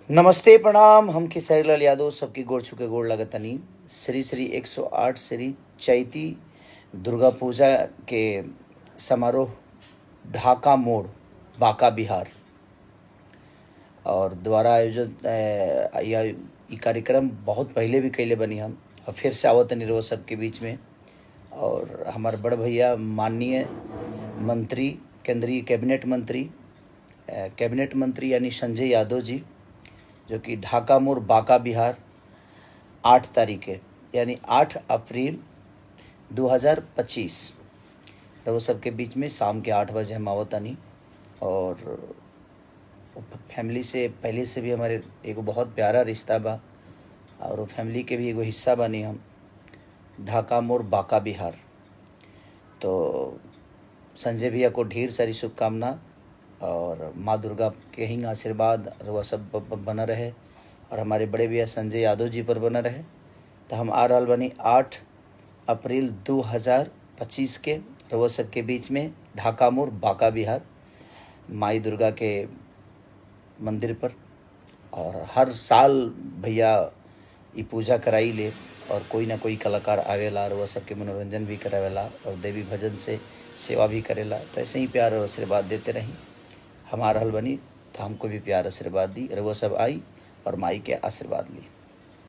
नमस्ते प्रणाम। हम खेसारीलाल यादव सबकी गोड़ छुके गोड़ लगतनी। श्री श्री 108 श्री चैती दुर्गा पूजा के समारोह ढाका मोड़ बांका बिहार और द्वारा आयोजित यह ई कार्यक्रम बहुत पहले भी कैले बनी हम और फिर से आवत निरो सबके बीच में। और हमारे बड़ भैया माननीय मंत्री केंद्रीय कैबिनेट मंत्री यानी संजय यादव जी, जो कि ढाका मोड़ बांका बिहार 8 तारीख है यानी 8 अप्रैल 2025 वो सबके बीच में शाम के 8 बजे हम आवतानी। और फैमिली से पहले से भी हमारे एगो बहुत प्यारा रिश्ता बा और वो फैमिली के भी एगो हिस्सा बनी हम। ढाका मोड़ बांका बिहार। तो संजय भैया को ढेर सारी शुभकामना और माँ दुर्गा के ही आशीर्वाद वह सब बना रहे और हमारे बड़े भैया संजय यादव जी पर बना रहे। तो हम आ रहा बनी 8 अप्रैल 2025 के रउआ सब के बीच में ढाका मोड़ बांका बिहार माई दुर्गा के मंदिर पर। और हर साल भैया ये पूजा कराई ले और कोई ना कोई कलाकार आवेला और वह सबके मनोरंजन भी करावेला और देवी भजन से सेवा भी करेला। तो ऐसे ही प्यार और आशीर्वाद देते रहीं। हम आ रहल बनी तो हमको भी प्यार आशीर्वाद दी और वह सब आई और माई के आशीर्वाद ली।